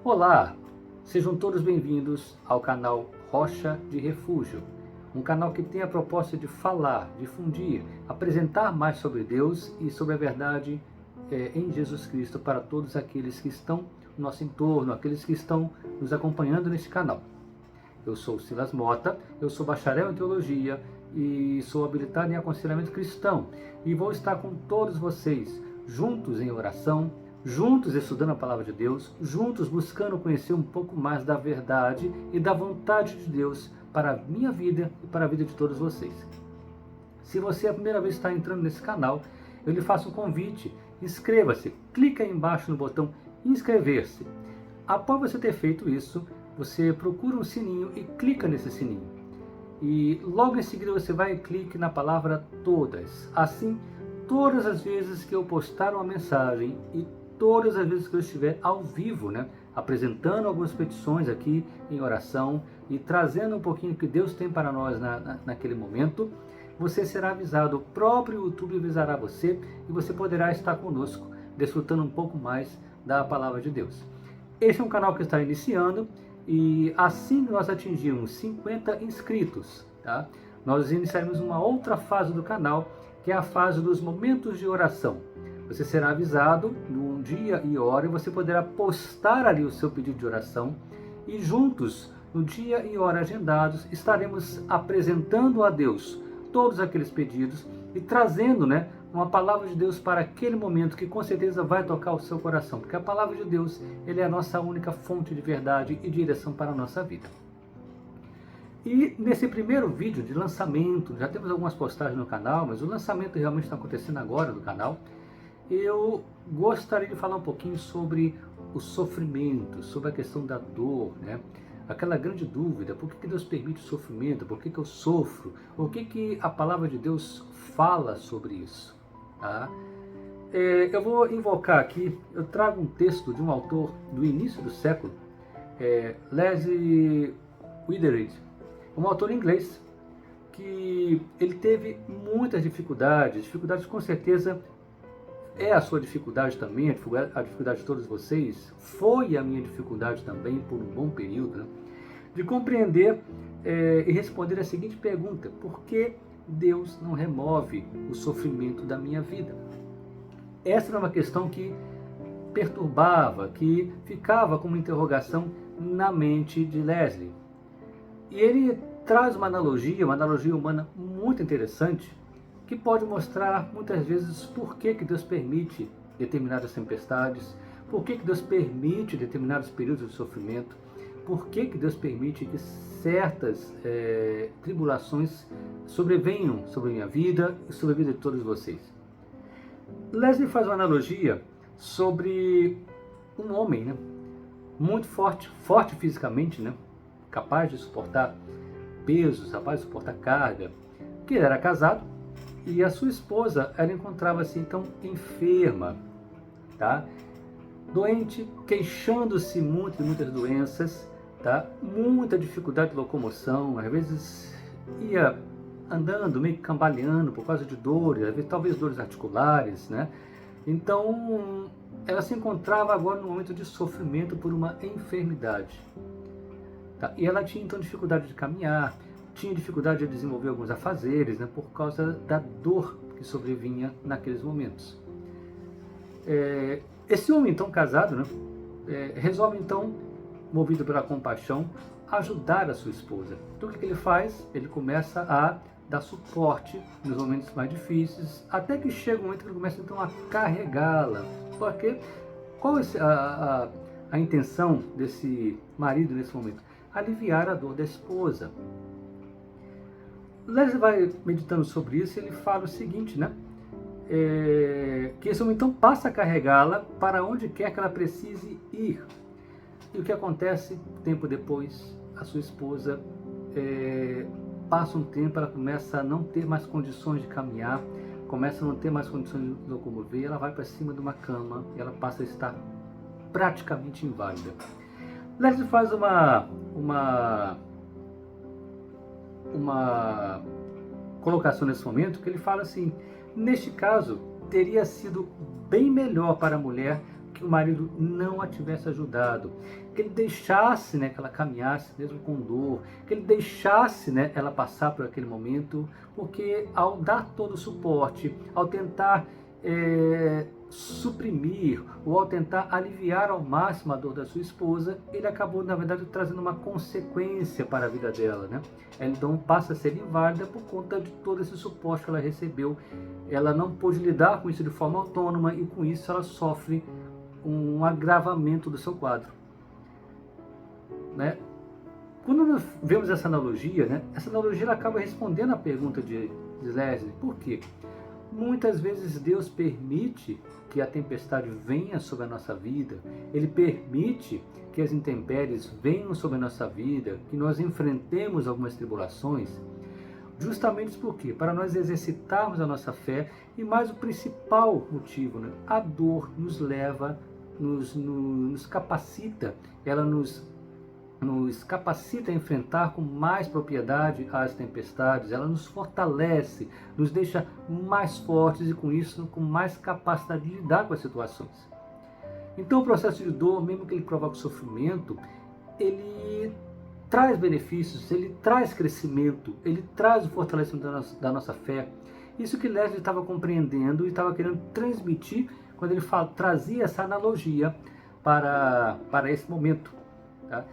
Olá, sejam todos bem-vindos ao canal Rocha de Refúgio, um canal que tem a proposta de falar, difundir, apresentar mais sobre Deus e sobre a verdade em Jesus Cristo para todos aqueles que estão no nosso entorno, aqueles que estão nos acompanhando neste canal. Eu sou Silas Mota, eu sou bacharel em teologia e sou habilitado em aconselhamento cristão e vou estar com todos vocês juntos em oração, juntos estudando a palavra de Deus, juntos buscando conhecer um pouco mais da verdade e da vontade de Deus para a minha vida e para a vida de todos vocês. Se você é a primeira vez que está entrando nesse canal, eu lhe faço um convite, inscreva-se, clica aí embaixo no botão inscrever-se. Após você ter feito isso, você procura um sininho e clica nesse sininho. E logo em seguida você vai e clique na palavra todas. Assim, todas as vezes que eu postar uma mensagem e todas as vezes que eu estiver ao vivo, apresentando algumas petições aqui em oração e trazendo um pouquinho o que Deus tem para nós naquele momento, você será avisado, o próprio YouTube avisará você e você poderá estar conosco, desfrutando um pouco mais da palavra de Deus. Este é um canal que está iniciando e assim que nós atingirmos 50 inscritos, nós iniciaremos uma outra fase do canal, que é a fase dos momentos de oração. Você será avisado num dia e hora e você poderá postar ali o seu pedido de oração e juntos, no dia e hora agendados, estaremos apresentando a Deus todos aqueles pedidos e trazendo uma palavra de Deus para aquele momento que com certeza vai tocar o seu coração, porque a palavra de Deus ele é a nossa única fonte de verdade e direção para a nossa vida. E nesse primeiro vídeo de lançamento, já temos algumas postagens no canal, mas o lançamento realmente está acontecendo agora no canal, eu gostaria de falar um pouquinho sobre o sofrimento, sobre a questão da dor, aquela grande dúvida, por que Deus permite o sofrimento, por que eu sofro, o que a palavra de Deus fala sobre isso. Eu vou invocar aqui, eu trago um texto de um autor do início do século, Leslie Witheridge, um autor inglês, que ele teve muitas dificuldades com certeza é a sua dificuldade também, a dificuldade de todos vocês, foi a minha dificuldade também por um bom período, de compreender e responder a seguinte pergunta: por que Deus não remove o sofrimento da minha vida? Essa era uma questão que perturbava, que ficava como interrogação na mente de Leslie. E ele traz uma analogia humana muito interessante, que pode mostrar muitas vezes por que Deus permite determinadas tempestades, por que Deus permite determinados períodos de sofrimento, por que Deus permite que certas tribulações sobrevenham sobre a minha vida e sobre a vida de todos vocês. Leslie faz uma analogia sobre um homem, muito forte fisicamente, capaz de suportar pesos, capaz de suportar carga, que ele era casado, e a sua esposa, ela encontrava-se então enferma, doente, queixando-se muito de muitas doenças, muita dificuldade de locomoção, às vezes ia andando meio cambaleando por causa de dores, às vezes, talvez dores articulares, Então, ela se encontrava agora num momento de sofrimento por uma enfermidade. E ela tinha então dificuldade de caminhar, tinha dificuldade de desenvolver alguns afazeres, por causa da dor que sobrevinha naqueles momentos. Esse homem então casado, resolve então, movido pela compaixão, ajudar a sua esposa. Então o que ele faz? Ele começa a dar suporte nos momentos mais difíceis, até que chega um momento que ele começa então a carregá-la. Porque qual é a intenção desse marido nesse momento? Aliviar a dor da esposa. Leslie vai meditando sobre isso e ele fala o seguinte, que esse homem então passa a carregá-la para onde quer que ela precise ir. E o que acontece? Tempo depois, a sua esposa passa um tempo, ela começa a não ter mais condições de caminhar, começa a não ter mais condições de locomover, ela vai para cima de uma cama e ela passa a estar praticamente inválida. Leslie faz uma colocação nesse momento que ele fala assim: neste caso, teria sido bem melhor para a mulher que o marido não a tivesse ajudado, que ele deixasse, né, que ela caminhasse mesmo com dor, que ele deixasse, né, ela passar por aquele momento, porque ao dar todo o suporte, ao tentar suprimir ou ao tentar aliviar ao máximo a dor da sua esposa, ele acabou, na verdade, trazendo uma consequência para a vida dela, né? Ela então passa a ser inválida por conta de todo esse suporte que ela recebeu. Ela não pôde lidar com isso de forma autônoma e com isso ela sofre um agravamento do seu quadro, né? Quando nós vemos essa analogia, né, essa analogia ela acaba respondendo à pergunta de Leslie. Por quê? Muitas vezes Deus permite que a tempestade venha sobre a nossa vida, Ele permite que as intempéries venham sobre a nossa vida, que nós enfrentemos algumas tribulações, justamente por quê? Para nós exercitarmos a nossa fé, e mais o principal motivo, né? A dor nos leva, nos capacita, ela nos capacita a enfrentar com mais propriedade as tempestades, ela nos fortalece, nos deixa mais fortes e com isso com mais capacidade de lidar com as situações. Então o processo de dor, mesmo que ele provoque sofrimento, ele traz benefícios, ele traz crescimento, ele traz o fortalecimento da nossa fé. Isso que Leslie estava compreendendo e estava querendo transmitir quando ele trazia essa analogia para esse momento, tá?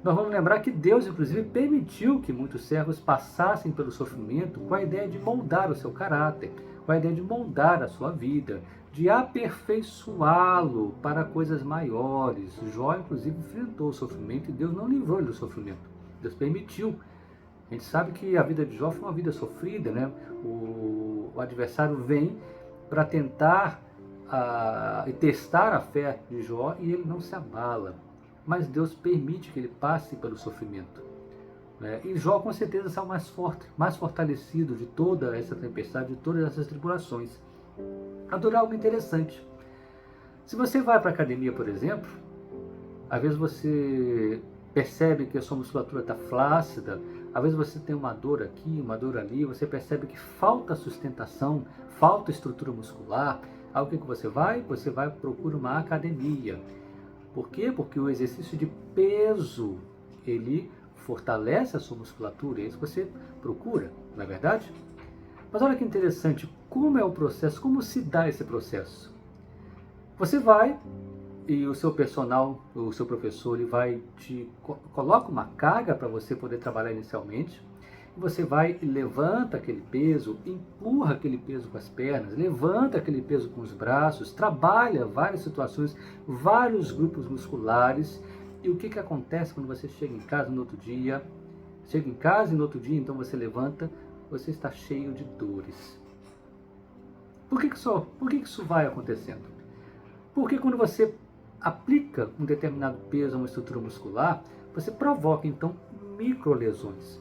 Nós vamos lembrar que Deus, inclusive, permitiu que muitos servos passassem pelo sofrimento com a ideia de moldar o seu caráter, com a ideia de moldar a sua vida, de aperfeiçoá-lo para coisas maiores. Jó, inclusive, enfrentou o sofrimento e Deus não livrou ele do sofrimento. Deus permitiu. A gente sabe que a vida de Jó foi uma vida sofrida, né? O adversário vem para tentar testar a fé de Jó e ele não se abala. Mas Deus permite que ele passe pelo sofrimento, né? E Jó com certeza saiu mais forte, mais fortalecido de toda essa tempestade, de todas essas tribulações. Agora, algo interessante. Se você vai para a academia, por exemplo, às vezes você percebe que a sua musculatura está flácida, às vezes você tem uma dor aqui, uma dor ali, você percebe que falta sustentação, falta estrutura muscular. Aí o que você vai? Você vai procurar uma academia. Por quê? Porque o exercício de peso, ele fortalece a sua musculatura, é isso que você procura, não é verdade? Mas olha que interessante, como é o processo, como se dá esse processo? Você vai e o seu personal, o seu professor, ele vai coloca uma carga para você poder trabalhar inicialmente, você vai e levanta aquele peso, empurra aquele peso com as pernas, levanta aquele peso com os braços, trabalha várias situações, vários grupos musculares. E o que acontece quando você chega em casa no outro dia? Chega em casa e no outro dia, então você levanta, você está cheio de dores. Por que isso vai acontecendo? Porque quando você aplica um determinado peso a uma estrutura muscular, você provoca então microlesões.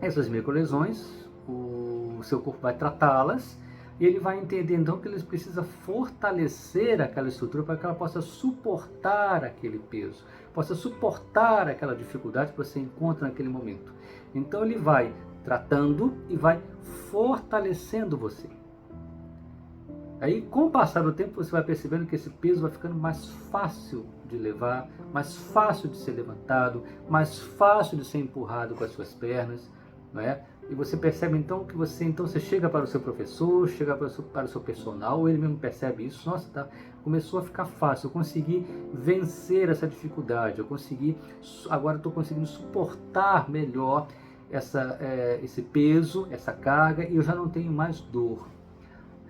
Essas microlesões, o seu corpo vai tratá-las e ele vai entender então que ele precisa fortalecer aquela estrutura para que ela possa suportar aquele peso, possa suportar aquela dificuldade que você encontra naquele momento. Então ele vai tratando e vai fortalecendo você. Aí, com o passar do tempo, você vai percebendo que esse peso vai ficando mais fácil de levar, mais fácil de ser levantado, mais fácil de ser empurrado com as suas pernas, não é? E você percebe então que você chega para o seu professor, chega para o seu personal, ele mesmo percebe isso, nossa, começou a ficar fácil, eu consegui vencer essa dificuldade, agora estou conseguindo suportar melhor esse peso, essa carga, e eu já não tenho mais dor.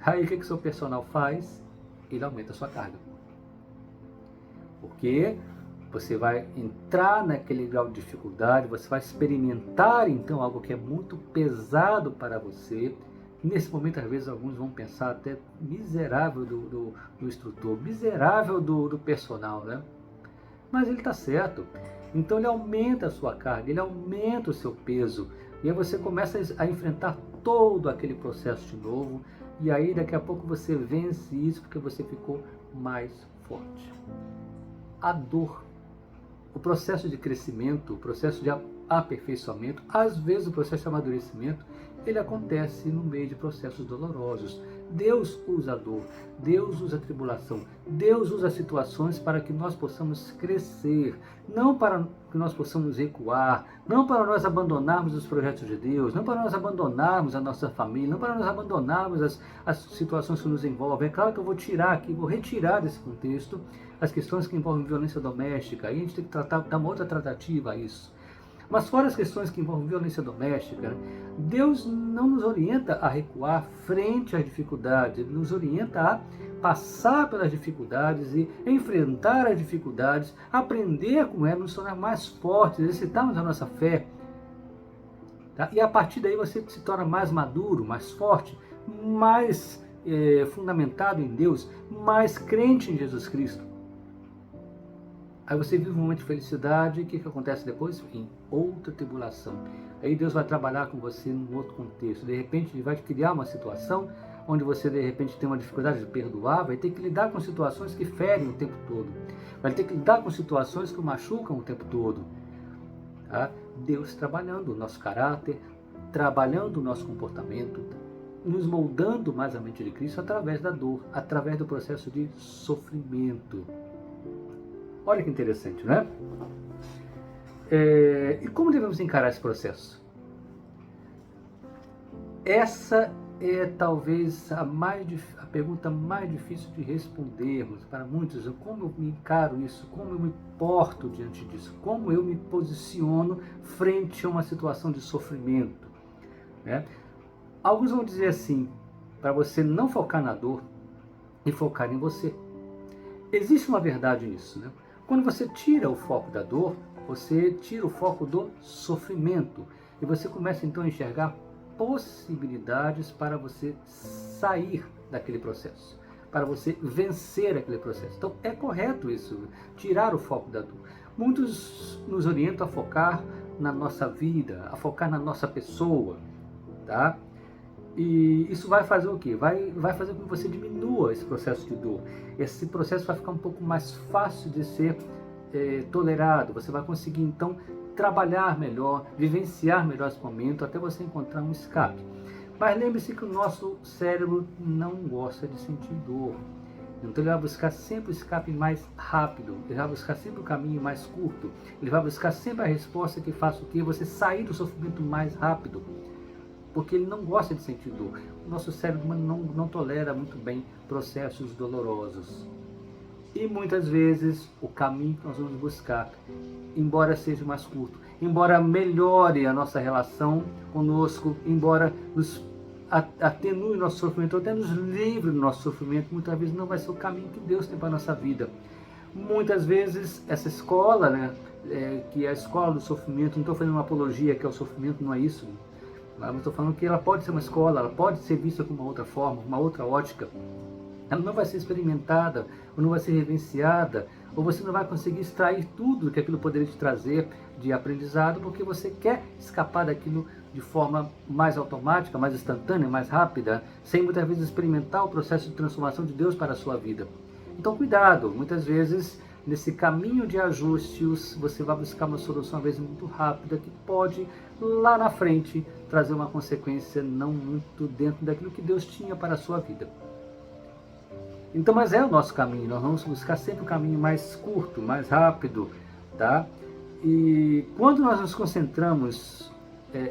Aí o que o seu personal faz? Ele aumenta a sua carga. Porque você vai entrar naquele grau de dificuldade, você vai experimentar então algo que é muito pesado para você. Nesse momento, às vezes, alguns vão pensar até miserável do instrutor, miserável do personal, né? Mas ele está certo. Então ele aumenta a sua carga, ele aumenta o seu peso. E aí você começa a enfrentar todo aquele processo de novo. E aí daqui a pouco você vence isso porque você ficou mais forte. A dor, o processo de crescimento, o processo de aperfeiçoamento, às vezes o processo de amadurecimento, ele acontece no meio de processos dolorosos. Deus usa a dor, Deus usa a tribulação, Deus usa as situações para que nós possamos crescer, não para que nós possamos recuar, não para nós abandonarmos os projetos de Deus, não para nós abandonarmos a nossa família, não para nós abandonarmos as situações que nos envolvem. É claro que eu vou tirar aqui, vou retirar desse contexto as questões que envolvem violência doméstica, aí a gente tem que dar uma outra tratativa a isso. Mas fora as questões que envolvem violência doméstica, Deus não nos orienta a recuar frente às dificuldades, Ele nos orienta a passar pelas dificuldades e enfrentar as dificuldades, aprender com elas, nos tornar mais fortes, exercitarmos a nossa fé. Tá? E a partir daí você se torna mais maduro, mais forte, mais fundamentado em Deus, mais crente em Jesus Cristo. Aí você vive um momento de felicidade, e o que acontece depois? Em outra tribulação. Aí Deus vai trabalhar com você num outro contexto. De repente Ele vai te criar uma situação onde você de repente tem uma dificuldade de perdoar, vai ter que lidar com situações que ferem o tempo todo. Vai ter que lidar com situações que o machucam o tempo todo. Tá? Deus trabalhando o nosso caráter, trabalhando o nosso comportamento, nos moldando mais a mente de Cristo através da dor, através do processo de sofrimento. Olha que interessante, não é? E como devemos encarar esse processo? Essa é talvez a pergunta mais difícil de respondermos para muitos. Como eu me encaro isso? Como eu me porto diante disso? Como eu me posiciono frente a uma situação de sofrimento? Né? Alguns vão dizer assim, para você não focar na dor e focar em você. Existe uma verdade nisso, né? Quando você tira o foco da dor, você tira o foco do sofrimento e você começa então a enxergar possibilidades para você sair daquele processo, para você vencer aquele processo. Então é correto isso, tirar o foco da dor. Muitos nos orientam a focar na nossa vida, a focar na nossa pessoa, tá? E isso vai fazer o quê? Vai fazer com que você diminua esse processo de dor. Esse processo vai ficar um pouco mais fácil de ser tolerado. Você vai conseguir, então, trabalhar melhor, vivenciar melhor esse momento, até você encontrar um escape. Mas lembre-se que o nosso cérebro não gosta de sentir dor. Então ele vai buscar sempre o escape mais rápido, ele vai buscar sempre o caminho mais curto, ele vai buscar sempre a resposta que faça o quê? Você sair do sofrimento mais rápido. Porque ele não gosta de sentir dor. O nosso cérebro não tolera muito bem processos dolorosos. E muitas vezes o caminho que nós vamos buscar, embora seja mais curto, embora melhore a nossa relação conosco, embora nos atenue o nosso sofrimento, ou até nos livre do nosso sofrimento, muitas vezes não vai ser o caminho que Deus tem para a nossa vida. Muitas vezes essa escola, né, que é a escola do sofrimento, não estou fazendo uma apologia que é o sofrimento, não é isso. Mas estou falando que ela pode ser uma escola, ela pode ser vista com uma outra forma, uma outra ótica. Ela não vai ser experimentada, ou não vai ser vivenciada, ou você não vai conseguir extrair tudo que aquilo poderia te trazer de aprendizado, porque você quer escapar daquilo de forma mais automática, mais instantânea, mais rápida, sem muitas vezes experimentar o processo de transformação de Deus para a sua vida. Então cuidado, muitas vezes nesse caminho de ajustes, você vai buscar uma solução às vezes muito rápida, que pode, lá na frente, trazer uma consequência não muito dentro daquilo que Deus tinha para a sua vida. Então, mas é o nosso caminho, nós vamos buscar sempre o caminho mais curto, mais rápido, tá? E quando nós nos concentramos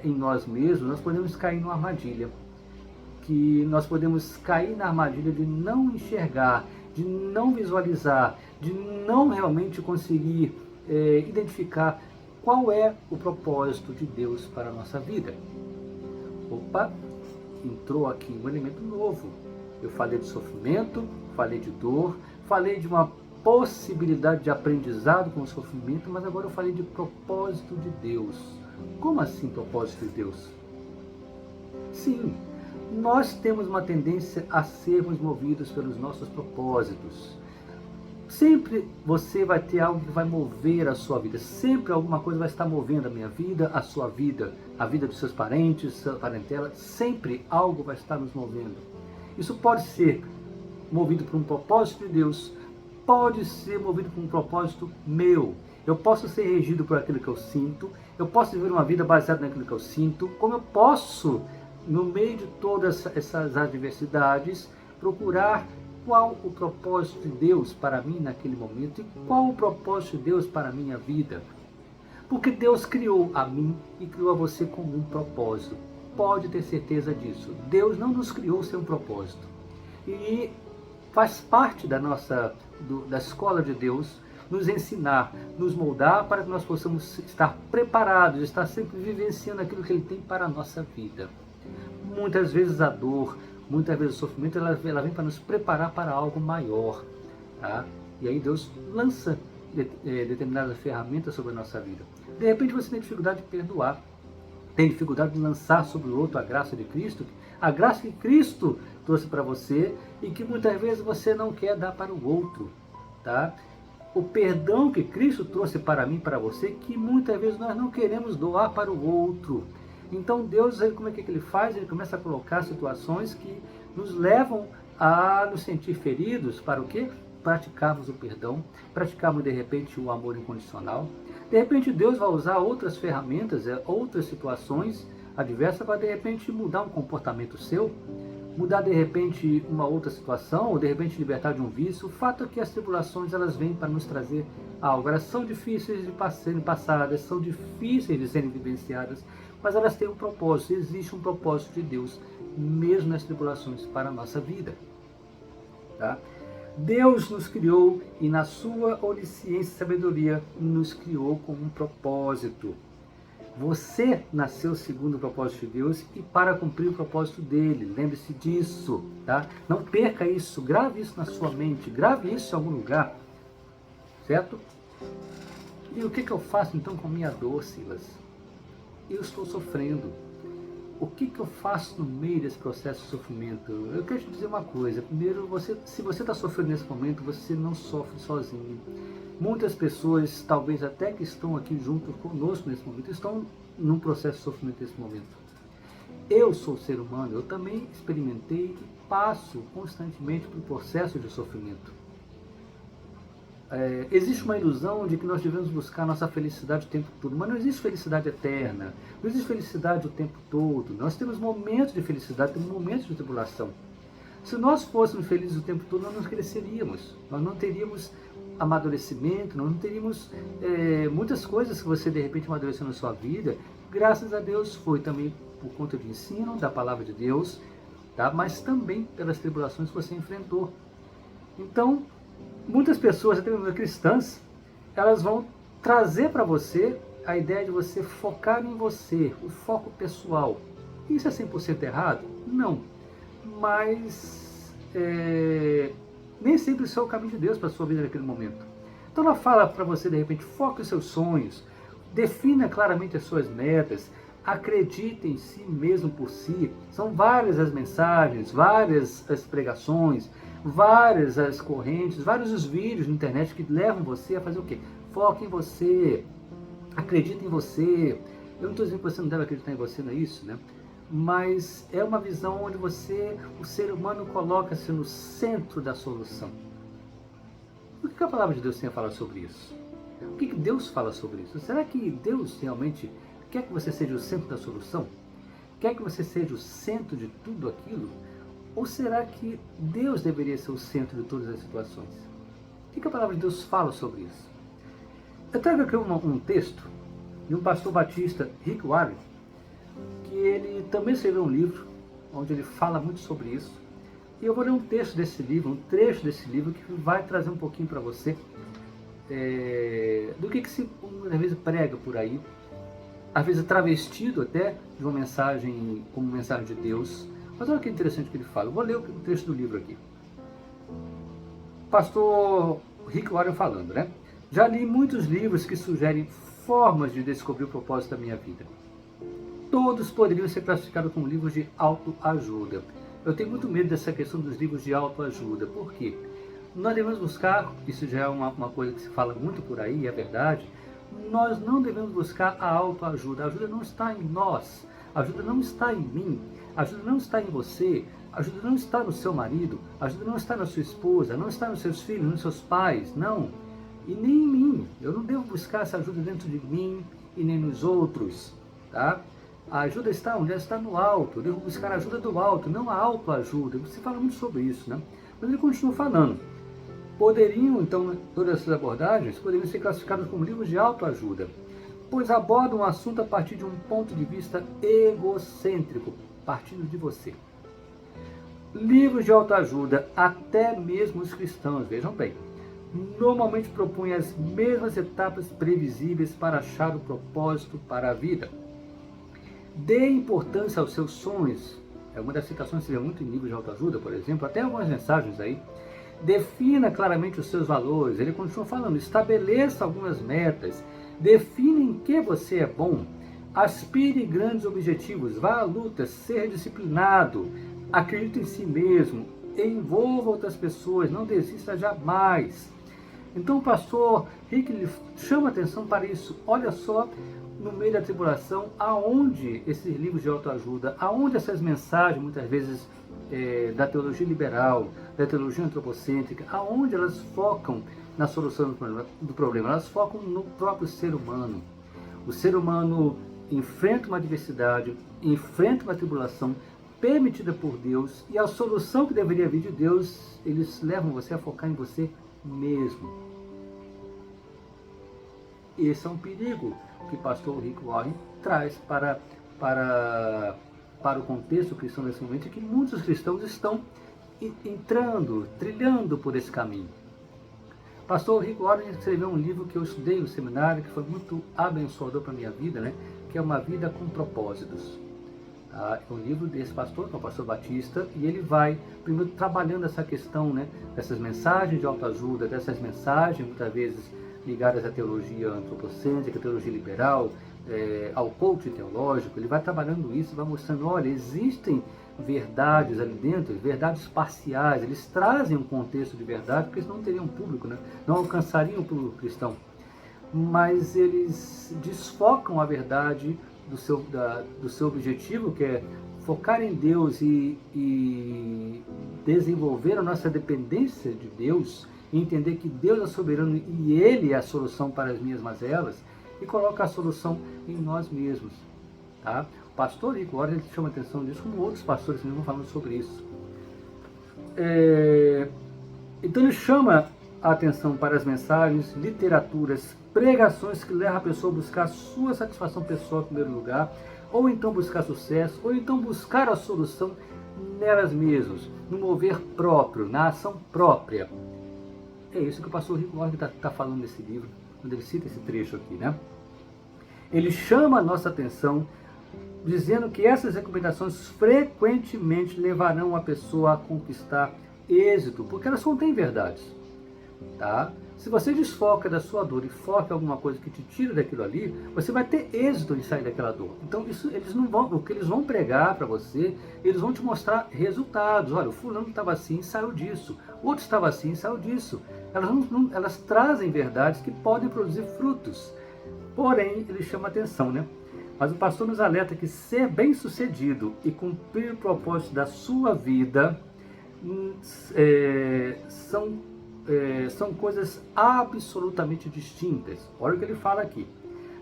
em nós mesmos, nós podemos cair numa armadilha, que nós podemos cair na armadilha de não enxergar, de não visualizar, de não realmente conseguir identificar qual é o propósito de Deus para a nossa vida. Opa, entrou aqui um elemento novo. Eu falei de sofrimento, falei de dor, falei de uma possibilidade de aprendizado com o sofrimento, mas agora eu falei de propósito de Deus. Como assim propósito de Deus? Sim, nós temos uma tendência a sermos movidos pelos nossos propósitos. Sempre você vai ter algo que vai mover a sua vida. Sempre alguma coisa vai estar movendo a minha vida, a sua vida, a vida dos seus parentes, sua parentela. Sempre algo vai estar nos movendo. Isso pode ser movido por um propósito de Deus, pode ser movido por um propósito meu. Eu posso ser regido por aquilo que eu sinto, eu posso viver uma vida baseada naquilo que eu sinto, como eu posso no meio de todas essas adversidades, procurar qual o propósito de Deus para mim naquele momento e qual o propósito de Deus para a minha vida. Porque Deus criou a mim e criou a você com um propósito. Pode ter certeza disso. Deus não nos criou sem um propósito. E faz parte da escola de Deus nos ensinar, nos moldar para que nós possamos estar preparados, estar sempre vivenciando aquilo que Ele tem para a nossa vida. Muitas vezes a dor, muitas vezes o sofrimento, ela vem para nos preparar para algo maior. Tá? E aí Deus lança determinadas ferramentas sobre a nossa vida. De repente você tem dificuldade de perdoar, tem dificuldade de lançar sobre o outro a graça de Cristo, a graça que Cristo trouxe para você e que muitas vezes você não quer dar para o outro. Tá? O perdão que Cristo trouxe para mim e para você, que muitas vezes nós não queremos doar para o outro. Então Deus, como é que Ele faz? Ele começa a colocar situações que nos levam a nos sentir feridos, para o quê? Praticarmos o perdão, praticarmos de repente o amor incondicional. De repente Deus vai usar outras ferramentas, outras situações adversas para de repente mudar um comportamento seu, mudar de repente uma outra situação, ou de repente libertar de um vício. O fato é que as tribulações elas vêm para nos trazer algo. Elas são difíceis de serem passadas, são difíceis de serem vivenciadas, mas elas têm um propósito. Existe um propósito de Deus, mesmo nas tribulações, para a nossa vida. Tá? Deus nos criou e na sua onisciência e sabedoria nos criou com um propósito. Você nasceu segundo o propósito de Deus e para cumprir o propósito dele. Lembre-se disso, tá? Não perca isso, grave isso na sua mente, grave isso em algum lugar, certo? E o que eu faço então com a minha dor, Silas? Eu estou sofrendo. O que eu faço no meio desse processo de sofrimento? Eu quero te dizer uma coisa. Primeiro, se você está sofrendo nesse momento, você não sofre sozinho. Muitas pessoas, talvez até que estão aqui junto conosco nesse momento, estão num processo de sofrimento nesse momento. Eu sou ser humano, eu também experimentei e passo constantemente por processo de sofrimento. Existe uma ilusão de que nós devemos buscar nossa felicidade o tempo todo, mas não existe felicidade eterna, não existe felicidade o tempo todo. Nós temos momentos de felicidade, temos momentos de tribulação. Se nós fôssemos felizes o tempo todo, nós não cresceríamos, nós não teríamos amadurecimento, nós não teríamos muitas coisas que você de repente amadureceu na sua vida. Graças a Deus foi também por conta do ensino da palavra de Deus, tá? Mas também pelas tribulações que você enfrentou. Então, muitas pessoas, até mesmo cristãs, elas vão trazer para você a ideia de você focar em você, o foco pessoal. Isso é 100% errado? Não. Mas nem sempre isso é o caminho de Deus para a sua vida naquele momento. Então ela fala para você, de repente, foque os seus sonhos, defina claramente as suas metas, acredite em si mesmo por si. São várias as mensagens, várias as pregações, várias as correntes, vários os vídeos na internet que levam você a fazer o quê? Foque em você, acredite em você. Eu não estou dizendo que você não deve acreditar em você, não é isso, né? Mas é uma visão onde o ser humano coloca-se no centro da solução. O que a palavra de Deus tem a falar sobre isso? O que Deus fala sobre isso? Será que Deus realmente quer que você seja o centro da solução? Quer que você seja o centro de tudo aquilo? Ou será que Deus deveria ser o centro de todas as situações? O que a palavra de Deus fala sobre isso? Eu trago aqui um texto de um pastor batista, Rick Warren, que ele também escreveu um livro, onde ele fala muito sobre isso. E eu vou ler um texto desse livro, um trecho desse livro, que vai trazer um pouquinho para você do que se às vezes prega por aí, às vezes travestido até de uma mensagem como mensagem de Deus. Mas olha que interessante que ele fala. Eu vou ler o trecho do livro aqui. Pastor Rick Warren falando, né? Já li muitos livros que sugerem formas de descobrir o propósito da minha vida. Todos poderiam ser classificados como livros de autoajuda. Eu tenho muito medo dessa questão dos livros de autoajuda. Por quê? Nós devemos buscar, isso já é uma coisa que se fala muito por aí, é verdade, nós não devemos buscar a autoajuda. A ajuda não está em nós, a ajuda não está em mim, a ajuda não está em você, a ajuda não está no seu marido, a ajuda não está na sua esposa, não está nos seus filhos, nos seus pais, não. E nem em mim. Eu não devo buscar essa ajuda dentro de mim e nem nos outros, tá? A ajuda está onde? Ela está no alto. Eu devo buscar a ajuda do alto, não a autoajuda. Você fala muito sobre isso, né? Mas ele continua falando. Poderiam, então, todas essas abordagens poderiam ser classificadas como livros de autoajuda, pois abordam um assunto a partir de um ponto de vista egocêntrico, partindo de você. Livros de autoajuda, até mesmo os cristãos, vejam bem, normalmente propõem as mesmas etapas previsíveis para achar o propósito para a vida. Dê importância aos seus sonhos. É uma das citações que se vê muito em livros de autoajuda, por exemplo, até algumas mensagens aí. Defina claramente os seus valores. Ele continua falando, estabeleça algumas metas, define em que você é bom, aspire grandes objetivos, vá à luta, seja disciplinado, acredite em si mesmo, envolva outras pessoas, não desista jamais. Então o pastor Rick chama atenção para isso. Olha só, no meio da tribulação, aonde esses livros de autoajuda, aonde essas mensagens, muitas vezes, da teologia liberal, da teologia antropocêntrica, aonde elas focam na solução do problema, elas focam no próprio ser humano. O ser humano enfrenta uma adversidade, enfrenta uma tribulação permitida por Deus, e a solução que deveria vir de Deus, eles levam você a focar em você mesmo. Esse é um perigo que o pastor Rick Warren traz para o contexto cristão nesse momento, e que muitos cristãos estão entrando, trilhando por esse caminho. O pastor Rick Warren escreveu um livro que eu estudei no seminário, que foi muito abençoador para a minha vida, né? Que é Uma Vida com Propósitos. É um livro desse pastor, que é o pastor Batista, e ele vai primeiro trabalhando essa questão, né, dessas mensagens de autoajuda, dessas mensagens muitas vezes ligadas à teologia antropocêntrica, à teologia liberal, ao coaching teológico. Ele vai trabalhando isso, vai mostrando, olha, existem verdades ali dentro, verdades parciais. Eles trazem um contexto de verdade, porque eles não teriam público, né, não alcançariam o público cristão, mas eles desfocam a verdade do seu objetivo, que é focar em Deus e desenvolver a nossa dependência de Deus, e entender que Deus é soberano e Ele é a solução para as minhas mazelas, e coloca a solução em nós mesmos. Tá? O pastor Rick Warren, ele chama atenção disso, como outros pastores também vão falando sobre isso. Então ele chama a atenção para as mensagens, literaturas, pregações que levam a pessoa a buscar a sua satisfação pessoal em primeiro lugar, ou então buscar sucesso, ou então buscar a solução nelas mesmas, no mover próprio, na ação própria. É isso que o pastor Rick Warren está falando nesse livro, quando ele cita esse trecho aqui, né? Ele chama a nossa atenção, dizendo que essas recomendações frequentemente levarão a pessoa a conquistar êxito, porque elas contêm verdades. Tá? Se você desfoca da sua dor e foca em alguma coisa que te tira daquilo ali, você vai ter êxito em sair daquela dor. Então eles não vão, o que eles vão pregar para você, eles vão te mostrar resultados. Olha, o fulano estava assim e saiu disso, o outro estava assim e saiu disso. Elas trazem verdades que podem produzir frutos. Porém, ele chama atenção, né? Mas o pastor nos alerta que ser bem-sucedido e cumprir o propósito da sua vida são coisas absolutamente distintas. Olha o que ele fala aqui.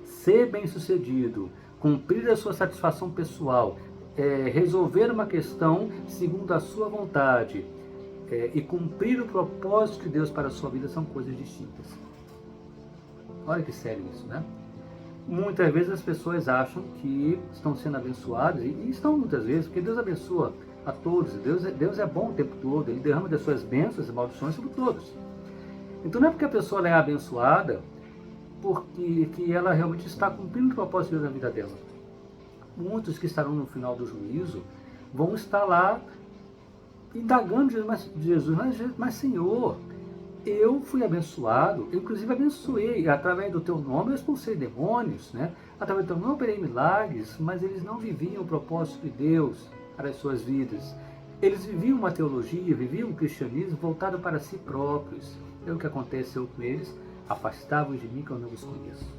Ser bem-sucedido, cumprir a sua satisfação pessoal, resolver uma questão segundo a sua vontade, e cumprir o propósito de Deus para a sua vida são coisas distintas. Olha que sério isso, né? Muitas vezes as pessoas acham que estão sendo abençoadas, e estão muitas vezes, porque Deus abençoa a todos. Deus é bom o tempo todo, Ele derrama das suas bênçãos e maldições sobre todos. Então não é porque a pessoa é abençoada porque que ela realmente está cumprindo o propósito de Deus na vida dela. Muitos que estarão no final do juízo vão estar lá indagando Jesus, mas Senhor, eu fui abençoado, eu inclusive abençoei, através do teu nome eu expulsei demônios, né? Através do teu nome eu operei milagres, mas eles não viviam o propósito de Deus para as suas vidas. Eles viviam uma teologia, viviam um cristianismo voltado para si próprios. É o que aconteceu com eles: afastavam de mim que eu não os conheço.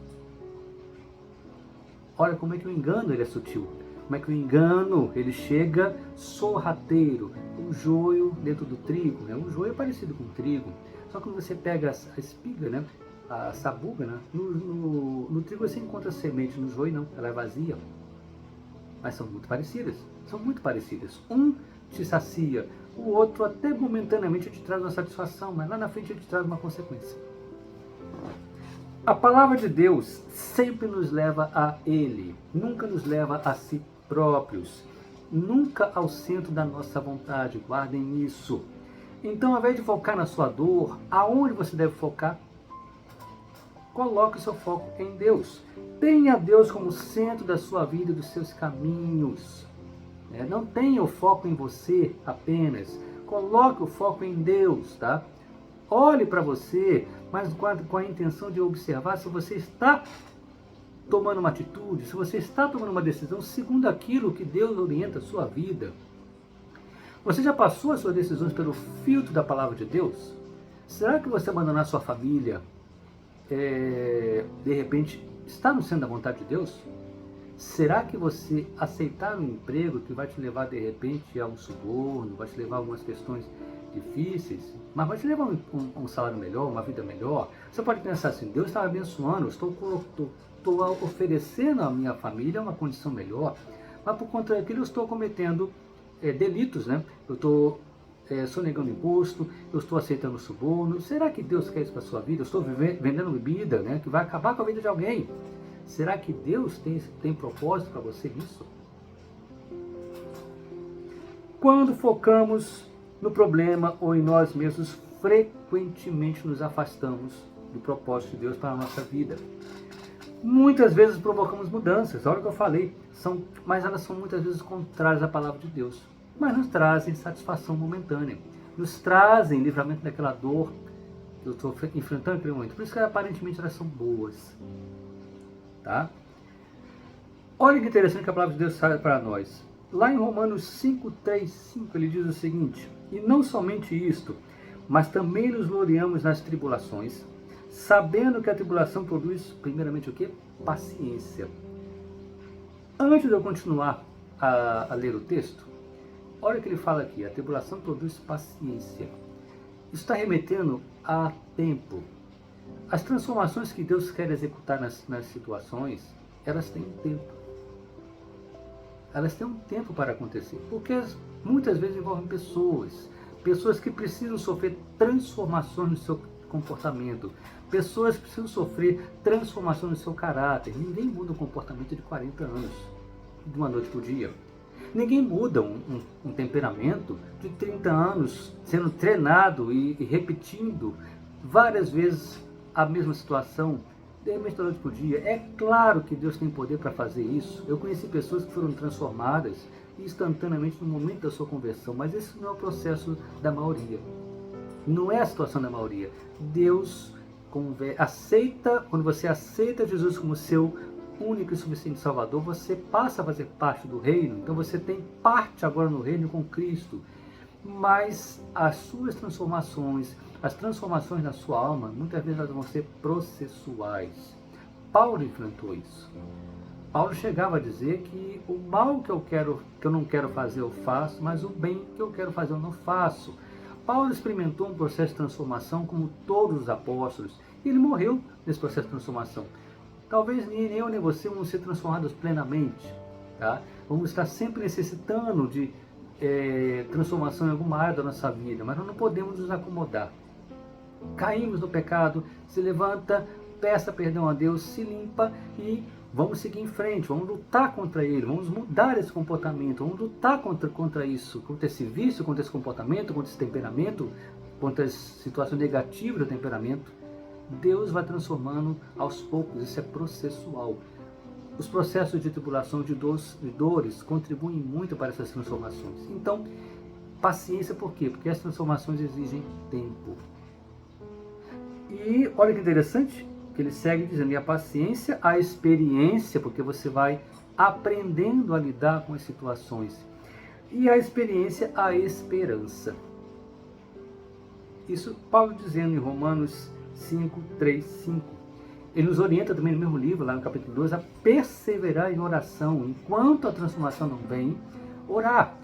Olha como é que o engano ele é sutil, como é que o engano ele chega sorrateiro, o joio dentro do trigo, né? O joio é parecido com o trigo, só que quando você pega a espiga, né? A sabuga, né? No trigo você encontra semente, no joio não, ela é vazia. mas são muito parecidas. São muito parecidas. Um te sacia, o outro até momentaneamente te traz uma satisfação, mas lá na frente ele te traz uma consequência. A palavra de Deus sempre nos leva a Ele, nunca nos leva a si próprios, nunca ao centro da nossa vontade, guardem isso. Então, ao invés de focar na sua dor, aonde você deve focar? Coloque o seu foco em Deus. Tenha Deus como centro da sua vida e dos seus caminhos. Não tenha o foco em você apenas. Coloque o foco em Deus, tá? Olhe para você, mas com a intenção de observar se você está tomando uma atitude, se você está tomando uma decisão segundo aquilo que Deus orienta a sua vida. Você já passou as suas decisões pelo filtro da palavra de Deus? Será que você abandonar sua família, de repente, está no centro da vontade de Deus? Será que você aceitar um emprego que vai te levar, de repente, a um suborno, vai te levar a algumas questões difíceis, mas vai te levar a um salário melhor, uma vida melhor? Você pode pensar assim, Deus está me abençoando, estou oferecendo à minha família uma condição melhor, mas por conta daquilo eu estou cometendo delitos, né? Eu estou sonegando imposto, eu estou aceitando suborno. Será que Deus quer isso para a sua vida? Eu estou vendendo bebida, né, que vai acabar com a vida de alguém. Será que Deus tem propósito para você nisso? Quando focamos no problema ou em nós mesmos, frequentemente nos afastamos do propósito de Deus para a nossa vida. Muitas vezes provocamos mudanças, olha o que eu falei, mas elas são muitas vezes contrárias à palavra de Deus. Mas nos trazem satisfação momentânea, nos trazem livramento daquela dor que eu estou enfrentando naquele momento. Por isso que aparentemente elas são boas. Tá? Olha que interessante que a palavra de Deus sai para nós. Lá em Romanos 5, 3, 5, ele diz o seguinte: e não somente isto, mas também nos gloriamos nas tribulações, sabendo que a tribulação produz primeiramente o quê? Paciência. Antes de eu continuar a ler o texto, olha o que ele fala aqui: a tribulação produz paciência. Isso está remetendo a tempo. As transformações que Deus quer executar nas situações, elas têm um tempo. Elas têm um tempo para acontecer, porque muitas vezes envolvem pessoas que precisam sofrer transformações no seu comportamento, pessoas que precisam sofrer transformações no seu caráter. Ninguém muda um comportamento de 40 anos, de uma noite para o dia. Ninguém muda um temperamento de 30 anos, sendo treinado e repetindo várias vezes a mesma situação, de repente da noite para o dia. É claro que Deus tem poder para fazer isso. Eu conheci pessoas que foram transformadas instantaneamente no momento da sua conversão, mas esse não é o processo da maioria. Não é a situação da maioria. Deus aceita, quando você aceita Jesus como seu único e suficiente Salvador, você passa a fazer parte do reino. Então você tem parte agora no reino com Cristo. Mas as suas transformações, as transformações na sua alma, muitas vezes elas vão ser processuais. Paulo enfrentou isso. Paulo chegava a dizer que o mal que eu não quero fazer eu faço, mas o bem que eu quero fazer eu não faço. Paulo experimentou um processo de transformação como todos os apóstolos, e ele morreu nesse processo de transformação. Talvez nem eu nem você vamos ser transformados plenamente, tá? Vamos estar sempre necessitando de transformação em alguma área da nossa vida, mas nós não podemos nos acomodar. Caímos no pecado, se levanta, peça perdão a Deus, se limpa e vamos seguir em frente, vamos lutar contra ele, vamos mudar esse comportamento, vamos lutar contra isso, contra esse vício, contra esse comportamento, contra esse temperamento, contra as situações negativas do temperamento. Deus vai transformando aos poucos, isso é processual. Os processos de tribulação, de dores, contribuem muito para essas transformações. Então, paciência por quê? Porque as transformações exigem tempo. E olha que interessante, que ele segue dizendo, e a paciência, a experiência, porque você vai aprendendo a lidar com as situações. E a experiência, a esperança. Isso Paulo dizendo em Romanos 5, 3, 5. Ele nos orienta também no mesmo livro, lá no capítulo 2, a perseverar em oração. Enquanto a transformação não vem, orar.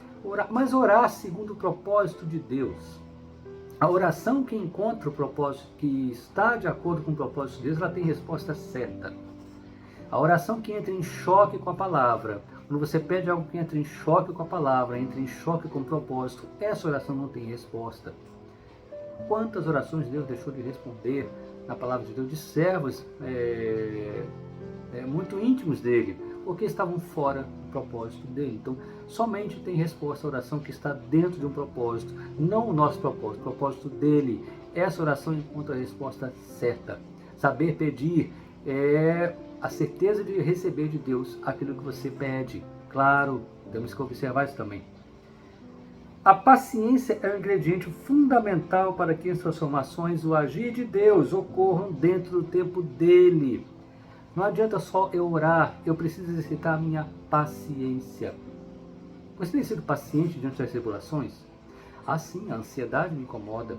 Mas orar segundo o propósito de Deus. A oração que encontra o propósito, que está de acordo com o propósito de Deus, ela tem resposta certa. A oração que entra em choque com a palavra, Quando você pede algo que entra em choque com a palavra, entra em choque com o propósito, essa oração não tem resposta. Quantas orações Deus deixou de responder na palavra de Deus, de servos muito íntimos dele, porque estavam fora do propósito dele. Então, somente tem resposta a oração que está dentro de um propósito, não o nosso propósito, o propósito dele. Essa oração encontra a resposta certa. Saber pedir é a certeza de receber de Deus aquilo que você pede. Claro, temos que observar isso também. A paciência é um ingrediente fundamental para que as transformações, o agir de Deus, ocorram dentro do tempo dele. Não adianta só eu orar, eu preciso exercitar a minha paciência. Você tem sido paciente diante das tribulações? Ah, sim, a ansiedade me incomoda.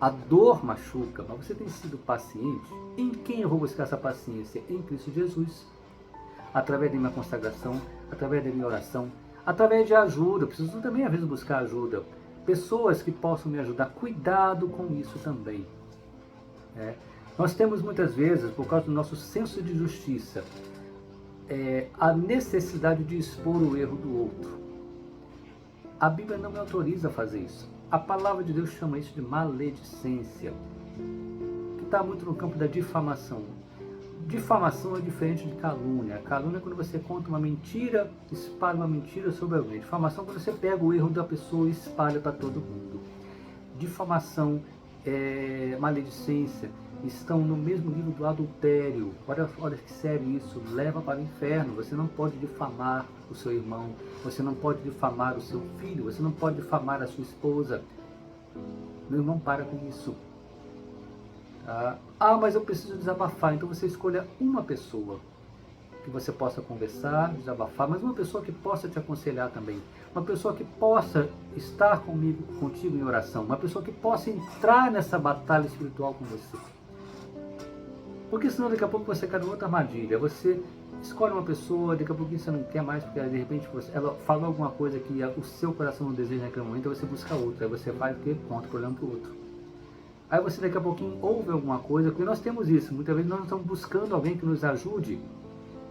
A dor machuca, mas você tem sido paciente? Em quem eu vou buscar essa paciência? Em Cristo Jesus. Através da minha consagração, através da minha oração, através de ajuda. Eu preciso também, às vezes, buscar ajuda. Pessoas que possam me ajudar. Cuidado com isso também. Nós temos muitas vezes, por causa do nosso senso de justiça, a necessidade de expor o erro do outro. A Bíblia não me autoriza a fazer isso. A palavra de Deus chama isso de maledicência, que está muito no campo da difamação. Difamação é diferente de calúnia. Calúnia é quando você conta uma mentira, espalha uma mentira sobre alguém. Difamação é quando você pega o erro da pessoa e espalha para todo mundo. Difamação, maledicência, estão no mesmo nível do adultério. Olha que sério isso, leva para o inferno. Você não pode difamar o seu irmão, você não pode difamar o seu filho, você não pode difamar a sua esposa. Meu irmão, para com isso. Ah, mas eu preciso desabafar. Então você escolha uma pessoa que você possa conversar, desabafar, mas uma pessoa que possa te aconselhar também. Uma pessoa que possa estar contigo em oração. Uma pessoa que possa entrar nessa batalha espiritual com você. Porque senão daqui a pouco você cai em outra armadilha. Você escolhe uma pessoa, daqui a pouquinho você não quer mais, porque de repente ela falou alguma coisa que o seu coração não deseja naquele momento, aí você busca outra. Aí você faz o quê? Conta o problema para o outro. Aí você daqui a pouquinho ouve alguma coisa, porque nós temos isso. Muitas vezes nós não estamos buscando alguém que nos ajude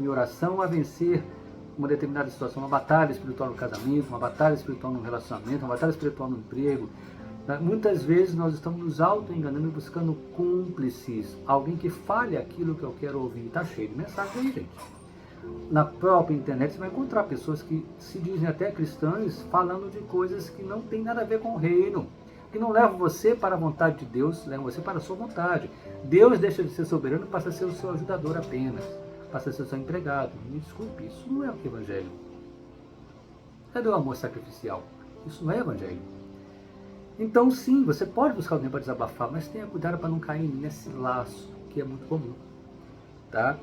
em oração a vencer uma determinada situação, uma batalha espiritual no casamento, uma batalha espiritual no relacionamento, uma batalha espiritual no emprego. Muitas vezes nós estamos nos auto-enganando e buscando cúmplices, alguém que fale aquilo que eu quero ouvir. Está cheio de mensagem aí, gente. Na própria internet você vai encontrar pessoas que se dizem até cristãs falando de coisas que não tem nada a ver com o reino, que não levam você para a vontade de Deus, levam você para a sua vontade. Deus deixa de ser soberano e passa a ser o seu ajudador apenas, passa a ser o seu empregado. Me desculpe, isso não é o evangelho. Cadê o amor sacrificial? Isso não é evangelho. Então sim, você pode buscar alguém para desabafar, mas tenha cuidado para não cair nesse laço, que é muito comum. Tá?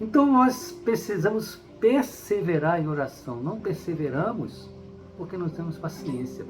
Então nós precisamos perseverar em oração. Não perseveramos porque não temos paciência.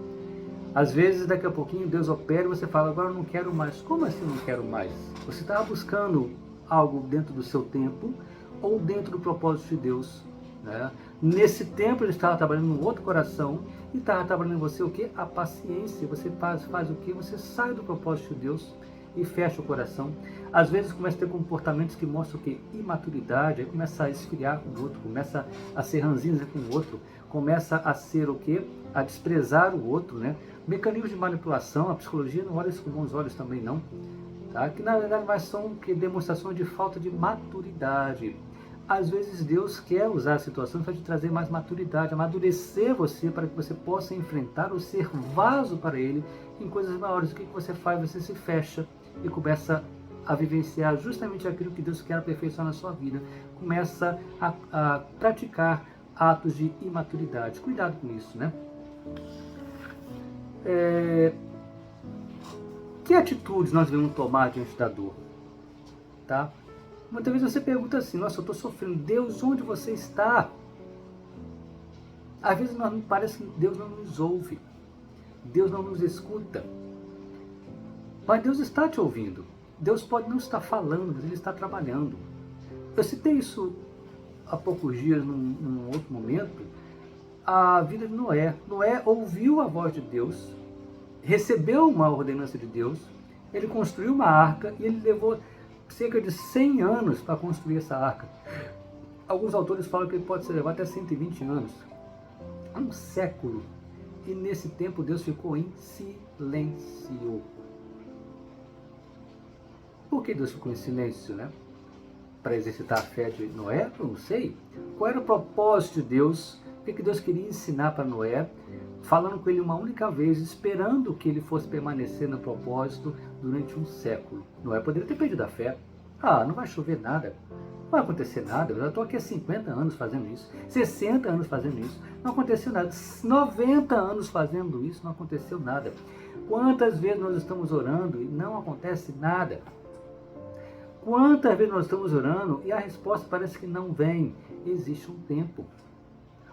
Às vezes, daqui a pouquinho, Deus opera e você fala, agora eu não quero mais. Como assim não quero mais? Você estava buscando algo dentro do seu tempo ou dentro do propósito de Deus. Né? Nesse tempo ele estava trabalhando no outro coração e estava trabalhando em você o quê? A paciência. Você faz o quê? Você sai do propósito de Deus e fecha o coração. Às vezes começa a ter comportamentos que mostram o quê? Imaturidade, aí começa a esfriar com o outro, começa a ser ranzinza com o outro, começa a ser o quê? A desprezar o outro, né? Mecanismos de manipulação, a psicologia não olha isso com bons olhos também não, tá? Que na verdade mais são demonstrações de falta de maturidade. Às vezes Deus quer usar a situação para te trazer mais maturidade, amadurecer você para que você possa enfrentar ou ser vaso para Ele em coisas maiores. O que você faz? Você se fecha e começa a vivenciar justamente aquilo que Deus quer aperfeiçoar na sua vida. Começa a praticar atos de imaturidade. Cuidado com isso, né? Que atitudes nós devemos tomar diante da dor? Tá? Muitas vezes você pergunta assim, nossa, eu estou sofrendo. Deus, onde você está? Às vezes parece que Deus não nos ouve. Deus não nos escuta. Mas Deus está te ouvindo. Deus pode não estar falando, mas Ele está trabalhando. Eu citei isso há poucos dias, num outro momento, a vida de Noé. Noé ouviu a voz de Deus, recebeu uma ordenança de Deus, ele construiu uma arca e ele levou cerca de 100 anos para construir essa arca. Alguns autores falam que ele pode ser levado até 120 anos, um século. E nesse tempo Deus ficou em silêncio. Por que Deus ficou em silêncio, né? Para exercitar a fé de Noé? Eu não sei. Qual era o propósito de Deus? O que Deus queria ensinar para Noé? Falando com ele uma única vez, esperando que ele fosse permanecer no propósito durante um século. Noé poderia ter perdido a fé. Não vai chover nada. Não vai acontecer nada. Eu já estou aqui há 50 anos fazendo isso. 60 anos fazendo isso. Não aconteceu nada. 90 anos fazendo isso. Não aconteceu nada. Quantas vezes nós estamos orando e não acontece nada? Quantas vezes nós estamos orando e a resposta parece que não vem? Existe um tempo.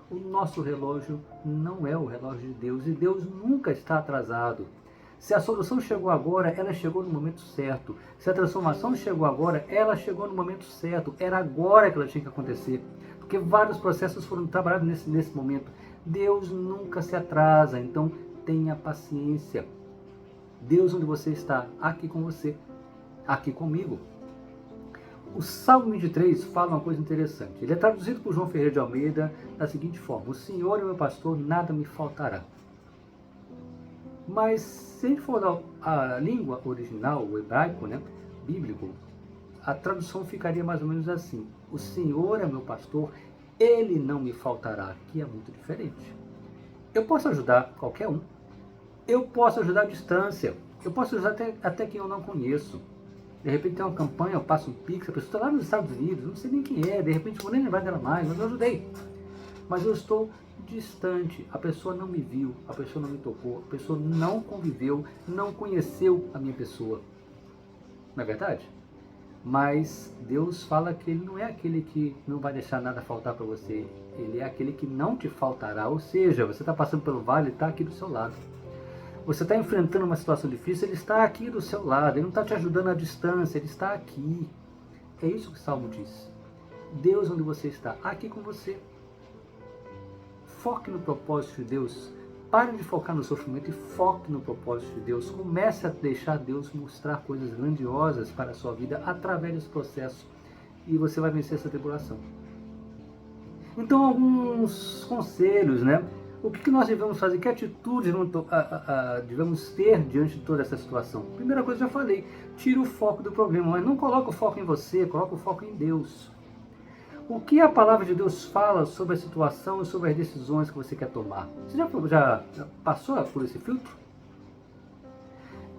O nosso relógio não é o relógio de Deus e Deus nunca está atrasado. Se a solução chegou agora, ela chegou no momento certo. Se a transformação chegou agora, ela chegou no momento certo. Era agora que ela tinha que acontecer. Porque vários processos foram trabalhados nesse momento. Deus nunca se atrasa, então tenha paciência. Deus, onde você está, aqui com você, aqui comigo. O Salmo 23 fala uma coisa interessante. Ele é traduzido por João Ferreira de Almeida da seguinte forma: o Senhor é meu pastor, nada me faltará. Mas se a gente for a língua original, o hebraico, né, bíblico, a tradução ficaria mais ou menos assim: o Senhor é meu pastor, ele não me faltará. Que é muito diferente. Eu posso ajudar qualquer um. Eu posso ajudar à distância. Eu posso ajudar até quem eu não conheço. De repente tem uma campanha, eu passo um pix, a pessoa está lá nos Estados Unidos, não sei nem quem é, de repente vou nem lembrar dela mais, mas eu ajudei. Mas eu estou distante, a pessoa não me viu, a pessoa não me tocou, a pessoa não conviveu, não conheceu a minha pessoa. Não é verdade? Mas Deus fala que Ele não é aquele que não vai deixar nada faltar para você, Ele é aquele que não te faltará, ou seja, você está passando pelo vale e está aqui do seu lado. Você está enfrentando uma situação difícil, Ele está aqui do seu lado, Ele não está te ajudando à distância, Ele está aqui. É isso que o Salmo diz. Deus, onde você está, aqui com você. Foque no propósito de Deus. Pare de focar no sofrimento e foque no propósito de Deus. Comece a deixar Deus mostrar coisas grandiosas para a sua vida através desse processo. E você vai vencer essa tribulação. Então, alguns conselhos, né? O que nós devemos fazer? Que atitude devemos ter diante de toda essa situação? Primeira coisa, já falei, tira o foco do problema, mas não coloque o foco em você, coloque o foco em Deus. O que a palavra de Deus fala sobre a situação e sobre as decisões que você quer tomar? Você já passou por esse filtro?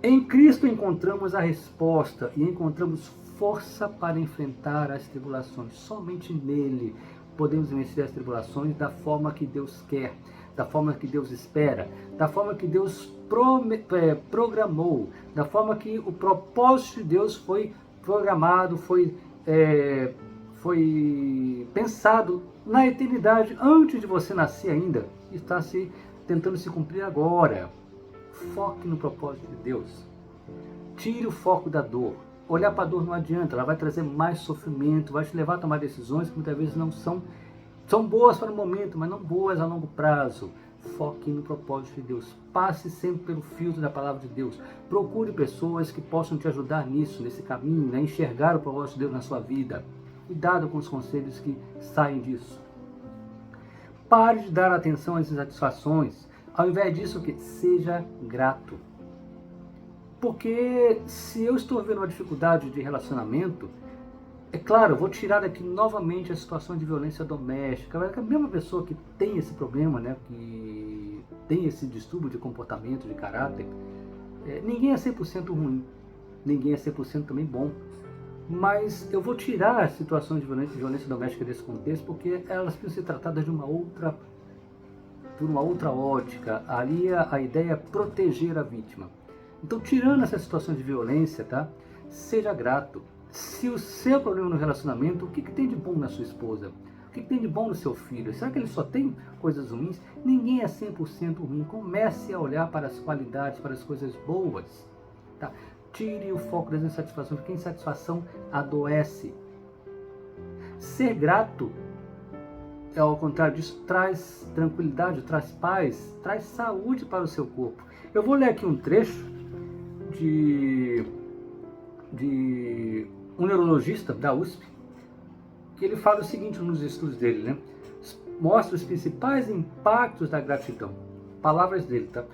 Em Cristo encontramos a resposta e encontramos força para enfrentar as tribulações. Somente nele podemos vencer as tribulações da forma que Deus quer, da forma que Deus espera, da forma que Deus programou, da forma que o propósito de Deus foi programado, foi pensado na eternidade, antes de você nascer ainda, e está tentando se cumprir agora. Foque no propósito de Deus. Tire o foco da dor. Olhar para a dor não adianta, ela vai trazer mais sofrimento, vai te levar a tomar decisões que muitas vezes não são boas para o momento, mas não boas a longo prazo. Foque no propósito de Deus. Passe sempre pelo filtro da palavra de Deus. Procure pessoas que possam te ajudar nisso, nesse caminho, né? Enxergar o propósito de Deus na sua vida. Cuidado com os conselhos que saem disso. Pare de dar atenção às insatisfações. Ao invés disso, seja grato. Porque se eu estou vendo uma dificuldade de relacionamento, é claro, eu vou tirar daqui novamente a situação de violência doméstica. A mesma pessoa que tem esse problema, né, que tem esse distúrbio de comportamento, de caráter, ninguém é 100% ruim, ninguém é 100% também bom. Mas eu vou tirar as situações de violência doméstica desse contexto, porque elas precisam ser tratadas de uma outra ótica. Ali a ideia é proteger a vítima. Então, tirando essa situação de violência, tá? Seja grato. Se o seu problema no relacionamento, o que tem de bom na sua esposa? O que tem de bom no seu filho? Será que ele só tem coisas ruins? Ninguém é 100% ruim. Comece a olhar para as qualidades, para as coisas boas. Tá? Tire o foco das insatisfações, porque a insatisfação adoece. Ser grato, ao contrário disso, traz tranquilidade, traz paz, traz saúde para o seu corpo. Eu vou ler aqui um trecho de um neurologista da USP, que ele fala o seguinte nos estudos dele, né? Mostra os principais impactos da gratidão. Palavras dele, tá?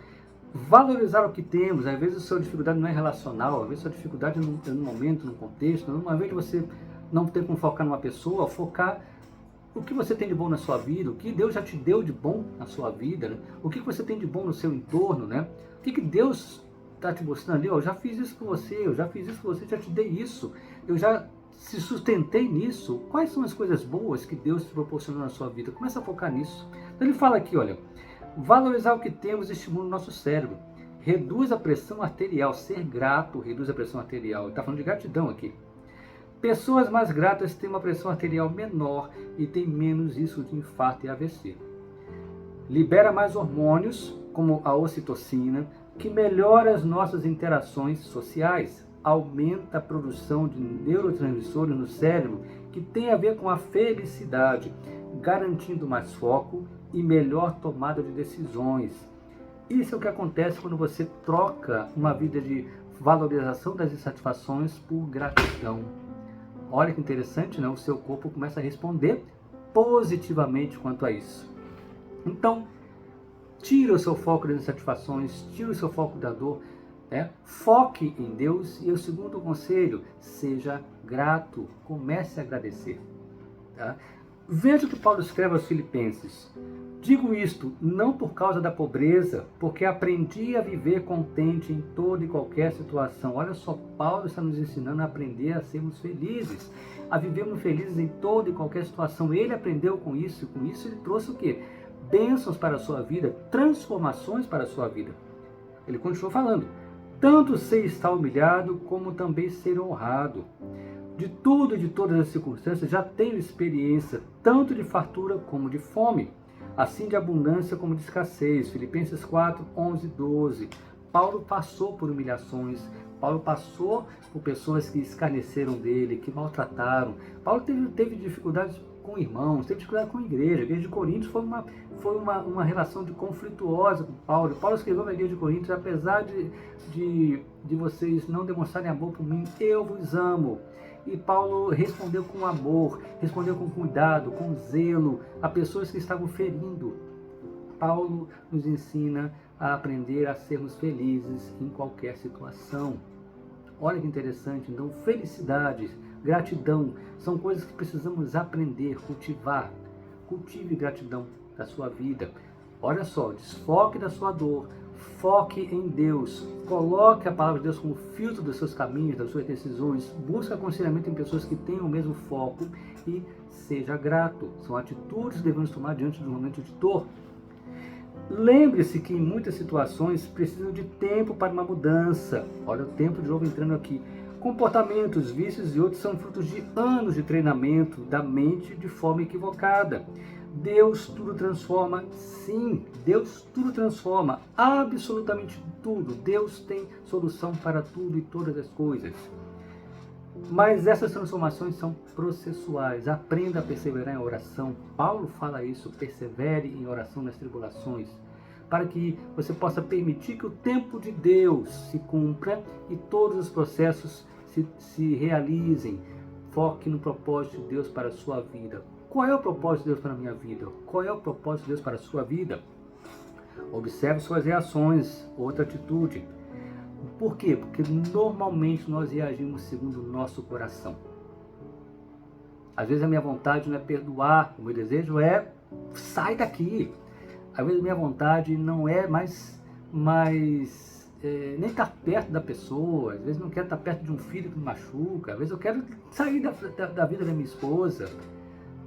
Valorizar o que temos. Às vezes a sua dificuldade não é relacional, às vezes a sua dificuldade é no momento, no contexto. Uma vez você não ter como focar numa pessoa, focar o que você tem de bom na sua vida, o que Deus já te deu de bom na sua vida, né? O que você tem de bom no seu entorno, né? O que Deus está te mostrando ali? Eu já fiz isso por você, eu já fiz isso por você, já te dei isso, eu já se sustentei nisso. Quais são as coisas boas que Deus te proporcionou na sua vida? Começa a focar nisso. Então ele fala aqui, olha, valorizar o que temos estimula o nosso cérebro, reduz a pressão arterial, ser grato reduz a pressão arterial. Ele está falando de gratidão aqui. Pessoas mais gratas têm uma pressão arterial menor e têm menos risco de infarto e AVC. Libera mais hormônios, como a ocitocina, que melhora as nossas interações sociais, aumenta a produção de neurotransmissores no cérebro, que tem a ver com a felicidade, garantindo mais foco e melhor tomada de decisões. Isso é o que acontece quando você troca uma vida de valorização das insatisfações por gratidão. Olha que interessante, né? O seu corpo começa a responder positivamente quanto a isso. Então, tira o seu foco das insatisfações, tira o seu foco da dor, né? Foque em Deus. E o segundo conselho, seja grato, comece a agradecer. Tá? Veja o que Paulo escreve aos Filipenses. Digo isto não por causa da pobreza, porque aprendi a viver contente em toda e qualquer situação. Olha só, Paulo está nos ensinando a aprender a sermos felizes, a vivermos felizes em toda e qualquer situação. Ele aprendeu com isso, e com isso ele trouxe o quê? Bênçãos para a sua vida, transformações para a sua vida. Ele continuou falando, tanto ser estar humilhado, como também ser honrado. De tudo e de todas as circunstâncias já tenho experiência, tanto de fartura como de fome, assim de abundância como de escassez. Filipenses 4, 11, 12. Paulo passou por humilhações, Paulo passou por pessoas que escarneceram dele, que maltrataram. Paulo teve dificuldades com irmãos, teve dificuldade com a igreja. A igreja de Coríntios foi uma relação conflituosa com Paulo. Paulo escreveu na igreja de Coríntios, apesar de vocês não demonstrarem amor por mim, eu vos amo. E Paulo respondeu com amor, respondeu com cuidado, com zelo a pessoas que estavam ferindo. Paulo nos ensina a aprender a sermos felizes em qualquer situação. Olha que interessante, então felicidade, gratidão, são coisas que precisamos aprender, cultivar. Cultive gratidão da sua vida. Olha só, desfoque da sua dor, foque em Deus, coloque a palavra de Deus como filtro dos seus caminhos, das suas decisões, busque aconselhamento em pessoas que tenham o mesmo foco e seja grato. São atitudes que devemos tomar diante do momento de dor. Lembre-se que em muitas situações precisam de tempo para uma mudança. Olha o tempo de novo entrando aqui. Comportamentos, vícios e outros são frutos de anos de treinamento da mente de forma equivocada. Deus tudo transforma, sim, Deus tudo transforma, absolutamente tudo. Deus tem solução para tudo e todas as coisas. Mas essas transformações são processuais. Aprenda a perseverar em oração. Paulo fala isso, persevere em oração nas tribulações, para que você possa permitir que o tempo de Deus se cumpra e todos os processos se realizem. Foque no propósito de Deus para a sua vida. Qual é o propósito de Deus para a minha vida? Qual é o propósito de Deus para a sua vida? Observe suas reações, outra atitude. Por quê? Porque normalmente nós reagimos segundo o nosso coração. Às vezes a minha vontade não é perdoar, o meu desejo é sai daqui. Às vezes a minha vontade não é nem estar perto da pessoa, às vezes não quero estar perto de um filho que me machuca, às vezes eu quero sair da vida da minha esposa.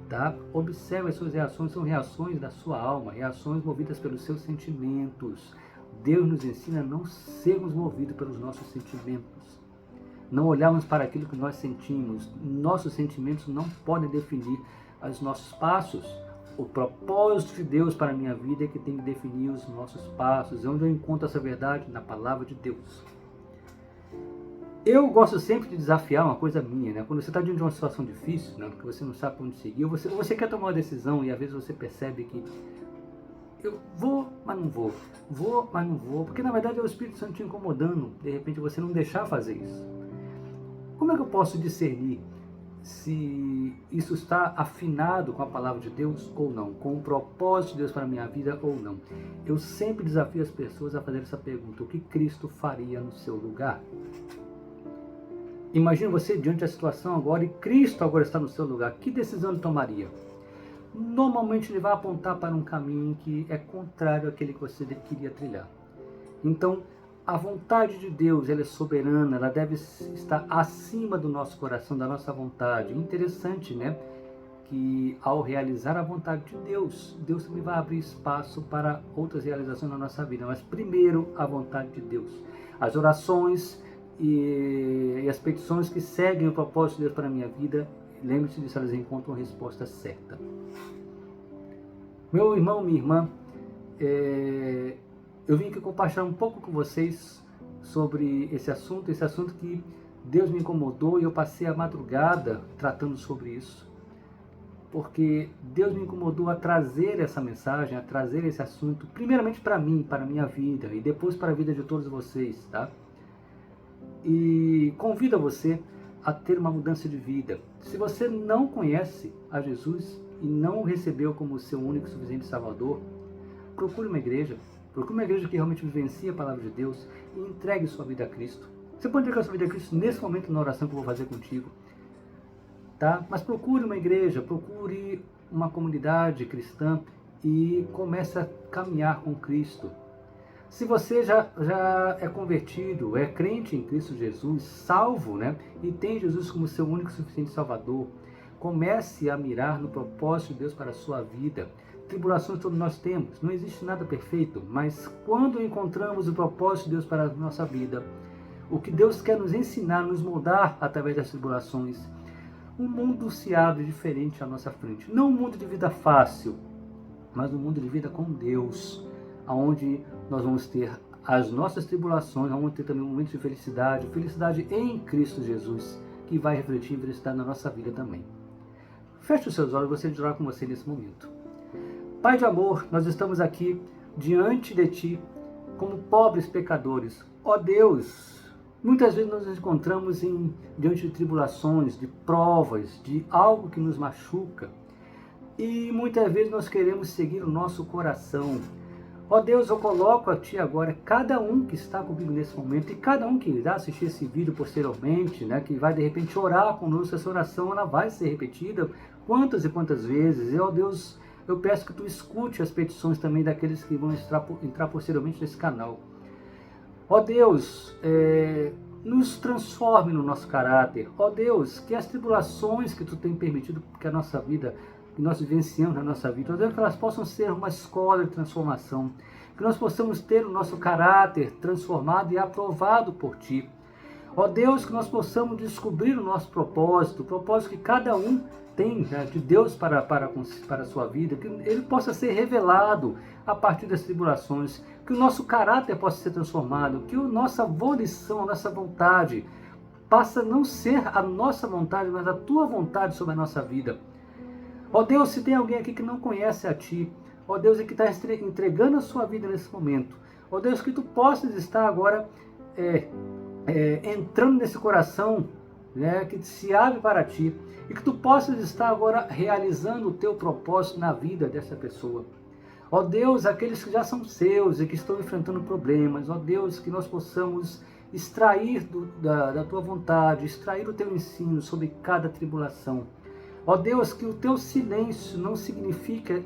Tá? Observe as suas reações, são reações da sua alma, reações movidas pelos seus sentimentos. Deus nos ensina a não sermos movidos pelos nossos sentimentos, não olharmos para aquilo que nós sentimos. Nossos sentimentos não podem definir os nossos passos. O propósito de Deus para a minha vida é que tem que definir os nossos passos. Onde eu encontro essa verdade? Na palavra de Deus. Eu gosto sempre de desafiar uma coisa minha, né? Quando você está diante de uma situação difícil, né? Que você não sabe para onde seguir, ou você quer tomar uma decisão e às vezes você percebe que eu vou, mas não vou, mas não vou, porque na verdade é o Espírito Santo te incomodando, de repente você não deixar fazer isso. Como é que eu posso discernir se isso está afinado com a palavra de Deus ou não, com o propósito de Deus para a minha vida ou não. Eu sempre desafio as pessoas a fazer essa pergunta: o que Cristo faria no seu lugar? Imagina você diante da situação agora e Cristo agora está no seu lugar. Que decisão ele tomaria? Normalmente ele vai apontar para um caminho que é contrário àquele que você queria trilhar. Então, a vontade de Deus, ela é soberana, ela deve estar acima do nosso coração, da nossa vontade. Interessante, né? Que ao realizar a vontade de Deus, Deus também vai abrir espaço para outras realizações na nossa vida. Mas primeiro, a vontade de Deus. As orações e as petições que seguem o propósito de Deus para a minha vida, lembre-se disso, elas encontram a resposta certa. Meu irmão, minha irmã, eu vim aqui compartilhar um pouco com vocês sobre esse assunto que Deus me incomodou e eu passei a madrugada tratando sobre isso, porque Deus me incomodou a trazer essa mensagem, a trazer esse assunto, primeiramente para mim, para a minha vida, e depois para a vida de todos vocês, tá? E convido você a ter uma mudança de vida. Se você não conhece a Jesus e não o recebeu como seu único e suficiente Salvador, procure uma igreja que realmente vivencie a palavra de Deus e entregue sua vida a Cristo. Você pode entregar sua vida a Cristo nesse momento na oração que eu vou fazer contigo, tá? Mas procure uma igreja, procure uma comunidade cristã e comece a caminhar com Cristo. Se você já é convertido, é crente em Cristo Jesus, salvo, né? E tem Jesus como seu único e suficiente Salvador, comece a mirar no propósito de Deus para a sua vida. Tribulações todos nós temos, não existe nada perfeito, mas quando encontramos o propósito de Deus para a nossa vida, o que Deus quer nos ensinar, nos moldar através das tribulações, o mundo se abre diferente à nossa frente. Não um mundo de vida fácil, mas um mundo de vida com Deus, onde nós vamos ter as nossas tribulações, vamos ter também um momento de felicidade em Cristo Jesus, que vai refletir em felicidade na nossa vida também. Feche os seus olhos, eu gostaria de orar com você nesse momento. Pai de amor, nós estamos aqui diante de Ti como pobres pecadores. Ó Deus, muitas vezes nós nos encontramos diante de tribulações, de provas, de algo que nos machuca. E muitas vezes nós queremos seguir o nosso coração. Ó Deus, eu coloco a Ti agora cada um que está comigo nesse momento e cada um que irá assistir esse vídeo posteriormente, né, que vai de repente orar conosco. Essa oração ela vai ser repetida quantas e quantas vezes. E, ó Deus, eu peço que Tu escute as petições também daqueles que vão entrar posteriormente nesse canal. Ó Deus, nos transforme no nosso caráter. Ó Deus, que as tribulações que Tu tem permitido que a nossa vida, que nós vivenciamos na nossa vida, ó Deus, que elas possam ser uma escola de transformação, que nós possamos ter o nosso caráter transformado e aprovado por Ti. Ó Deus, que nós possamos descobrir o nosso propósito, o propósito que cada um tem, né, de Deus para a sua vida, que ele possa ser revelado a partir das tribulações, que o nosso caráter possa ser transformado, que a nossa volição, a nossa vontade, passa a não ser a nossa vontade, mas a Tua vontade sobre a nossa vida. Ó Deus, se tem alguém aqui que não conhece a Ti, ó Deus, e que está entregando a sua vida nesse momento, ó Deus, que Tu possas estar agora entrando nesse coração, né, que se abre para Ti, e que Tu possas estar agora realizando o Teu propósito na vida dessa pessoa. Ó Deus, aqueles que já são Seus e que estão enfrentando problemas, ó Deus, que nós possamos extrair da Tua vontade, extrair o Teu ensino sobre cada tribulação. Ó Deus, que o Teu silêncio não signifique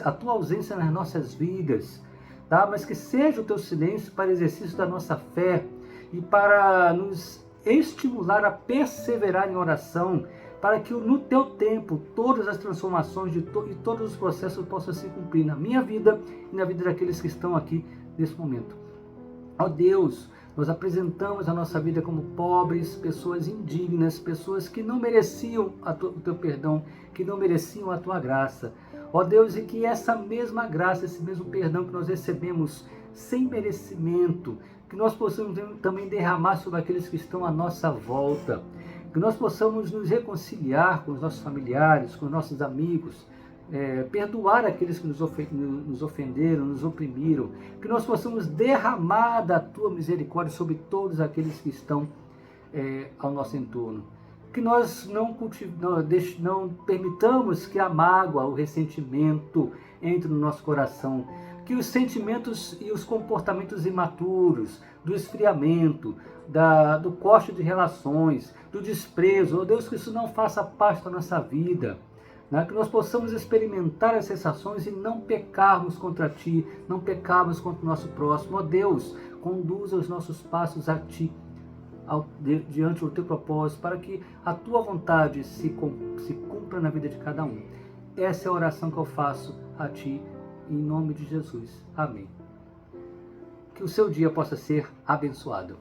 a Tua ausência nas nossas vidas, tá? Mas que seja o Teu silêncio para exercício da nossa fé e para nos estimular a perseverar em oração, para que no Teu tempo todas as transformações e todos os processos possam se cumprir na minha vida e na vida daqueles que estão aqui nesse momento. Ó Deus, nós apresentamos a nossa vida como pobres, pessoas indignas, pessoas que não mereciam o Teu perdão, que não mereciam a Tua graça. Ó Deus, e que essa mesma graça, esse mesmo perdão que nós recebemos sem merecimento, que nós possamos também derramar sobre aqueles que estão à nossa volta, que nós possamos nos reconciliar com os nossos familiares, com os nossos amigos, perdoar aqueles que nos ofenderam, nos oprimiram, que nós possamos derramar da Tua misericórdia sobre todos aqueles que estão ao nosso entorno. que nós não permitamos que a mágoa, o ressentimento entre no nosso coração, que os sentimentos e os comportamentos imaturos, do esfriamento, do corte de relações, do desprezo, Deus, que isso não faça parte da nossa vida, né? Que nós possamos experimentar as sensações e não pecarmos contra Ti, não pecarmos contra o nosso próximo. Deus, conduza os nossos passos a Ti, diante do Teu propósito, para que a Tua vontade se cumpra na vida de cada um. Essa é a oração que eu faço a Ti, em nome de Jesus. Amém. Que o seu dia possa ser abençoado.